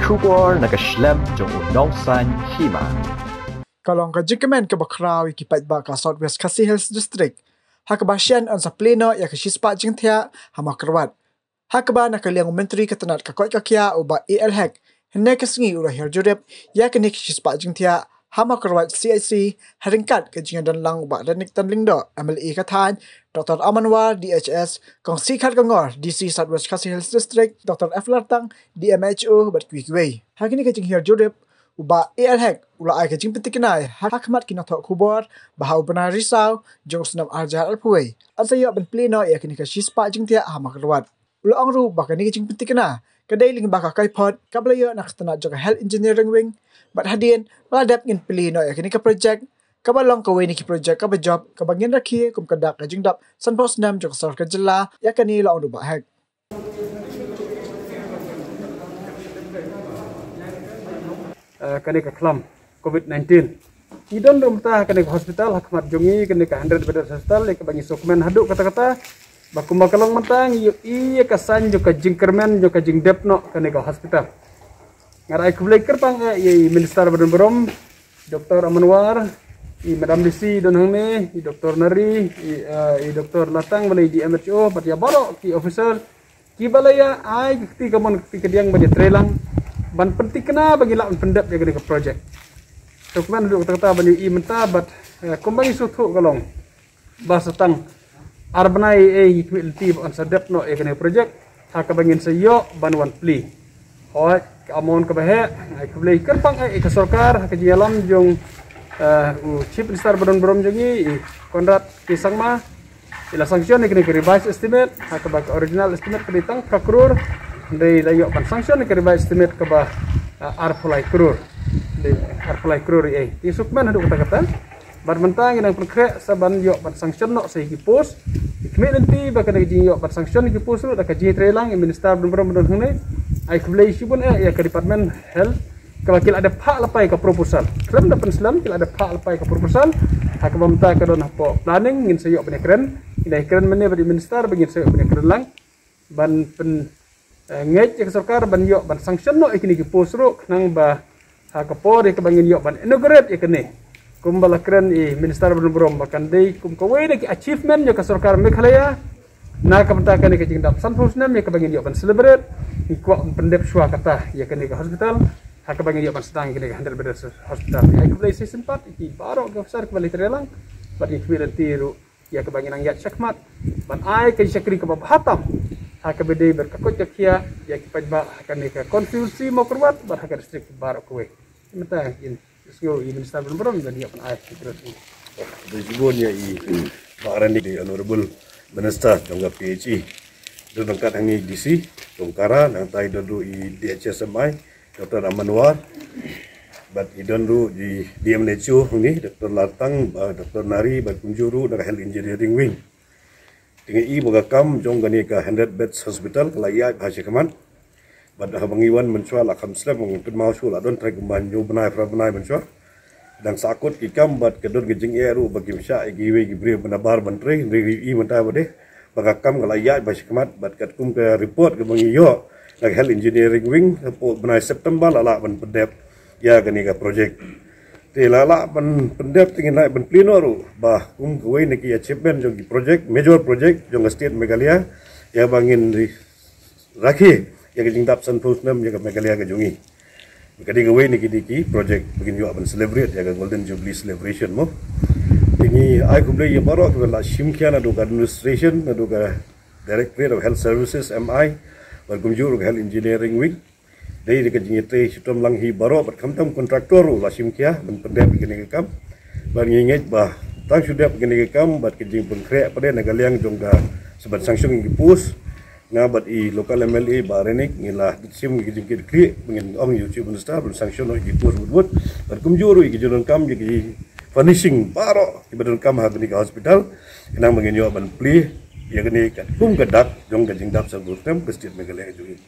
kubor nakaslem jong unongsan hima. Kalong ka jikemen ka bakraw ikipat ba ka Southwest Khasi Hills District. Hakabasyan ang sa pleno ya ka shispa jing thia hamakarwat. Hakaba nakaliang menteri katanat kakot kakya uba ELHEC. Henne kasingi ura herjurep ya ka nik shispa jing thia hamakarwat CIC haringkat ka jinga dan lang uba renik tanlingdo MLE katan Dr. Amanwar DHS kong sikat kangor DC Southwest Khasi Hills District Dr. F. Lartang DMHO bat kuikway. Hakini ka jing herjurep uba ELHEC ula ay kajing petikinay hakmat kinatok kubor bahau benar risau jong senam arjah alpuway an sayo ben pleno ya kini ka shispa jing tia hamakarwat ula angru baka ni kajing petikina kadai ling baka kai pot kablayo nakastana jong health engineering wing bat hadien maladap ngin pleno ya kini ka project kabalong kaway ni ki project ka job kabangin rakhi kum kadak kajing dap sanpos nam jong sar ka jilla ya kani la angru ba hek kani ka kelam COVID-19. Idon dum ta kani ka hospital hakmat jongi kani ka 100 bed hospital ke bangi sokmen haduk kata-kata bakuma kalong mentang iya ka san jo ka jingkermen jo ka jingdepno kani ka hospital. Ngarai ku bleker pang i minister badan berom Dr. Amanwar i Madam DC don hangme i Dr. Nari i Dr. Latang bani di MHO bat ya baro ki officer ki balaya ai ti kamon ti kediang bani trelang ban penting kena bagi lawan pendap jaga dengan projek. Dokumen duduk kata-kata bani i mentabat kumbangi sutu kalong bahasa tang arbanai equality on sadap no kena projek hak bangin sayo banwan pli. Hoi amon ke bahe ai kublai kerpang ke sarkar ke jalan jong chief minister badan berom jongi Konrad Kisangma ila sanction kena revise estimate hak bak original estimate keditang kakrur dari layak ban sanction ke riba estimate ke bah arpulai krur di arpulai krur ti sukman hadu kata-kata bar mentang yang perkre saban yok ban sanction no sei hipus kemi nanti bakal ji yok ban sanction hipus ru dak ji trelang minister belum hune ai kublai sibun ya ke department health kawakil ada pak lepai ke proposal kram dapat Islam kil ada pak lepai ke proposal hak bamta ke don apa planning ngin sayok benekren ila keren mene bagi minister bagi sayok benekren lang ban pen ngej ke sarkar ban yok ban sanction no ikini ki posro nang ba ha kapor ke bangin yok ban inaugurate ikene kumbala keren minister ban brom bakan dei kum ko we ki achievement yo ke sarkar Meghalaya na ka bentakan ke jingdap sanfus nam ke bangin yok ban celebrate ki ko pendep shwa kata ya kene ke hospital ha ke bangin yok ban sedang kene ke 100 bed hospital ai ke place sempat ki baro ke besar ke balik trelang bat ki tiru ya ke bangin ang yat syakmat ban ai ke syakri ke bahatam hakabede berkakot jakia ya kipat ba akan nika konstitusi mau kerwat bar hakar distrik bar kowe mata in sio i minister berom dan dia pan terus Bejibonnya Pak Rani di Honorable Minister jongga PHE dan angkat hangi DC Tongkara nang tai dodu i DHSMI Dr. Amanwar bat idonru di DMHO ni Dr. Latang Dr. Nari bat kunjuru dan health engineering wing tinggal i mogakam jong gani ka 100 beds hospital kelaya bahasa keman bad habangiwan mencual akam slab mungkin mau sul adon trai kumban jo benai fra benai mencual dan sakut ikam bad kedon gejing eru bagi misya giwe gibri benabar menteri i mentah bade bagakam kelaya bahasa keman bad kat kum ke report ke bangi yo lag health engineering wing benai September lala ban pendep ya gani ka project lala ban pendep tingin naik ban pleno ru bah kum kuai neki achievement jong project major project jong state Meghalaya ya bangin rakhi ya jingdap sanpus nam ya Meghalaya ke jongi kadi kuai neki diki project begin yo ban celebrate ya golden jubilee celebration mo tingi ai kublai ya baro ke la shimkya na do administration na do directorate of health services MI ban kumjur health engineering wing dari dekat jingite sitom lang hi baro bat kamtam kontraktor la simkia ben pendep begini kam ban nginget bah tang sudah begini kam bat kejing pengkre pada nagaliang jongga sebat sanction ngi pus ngabat i lokal MLA barenik ngilah sim ngi jingkit kri ngin ong YouTube minister ben sanction ngi pus but bat kumjuru ngi jonon kam ngi finishing baro ibadon kam ha ni hospital inang mengenyo ban pli ya gani kum kedak jong kejing dap sebut tem ke state Meghalaya juga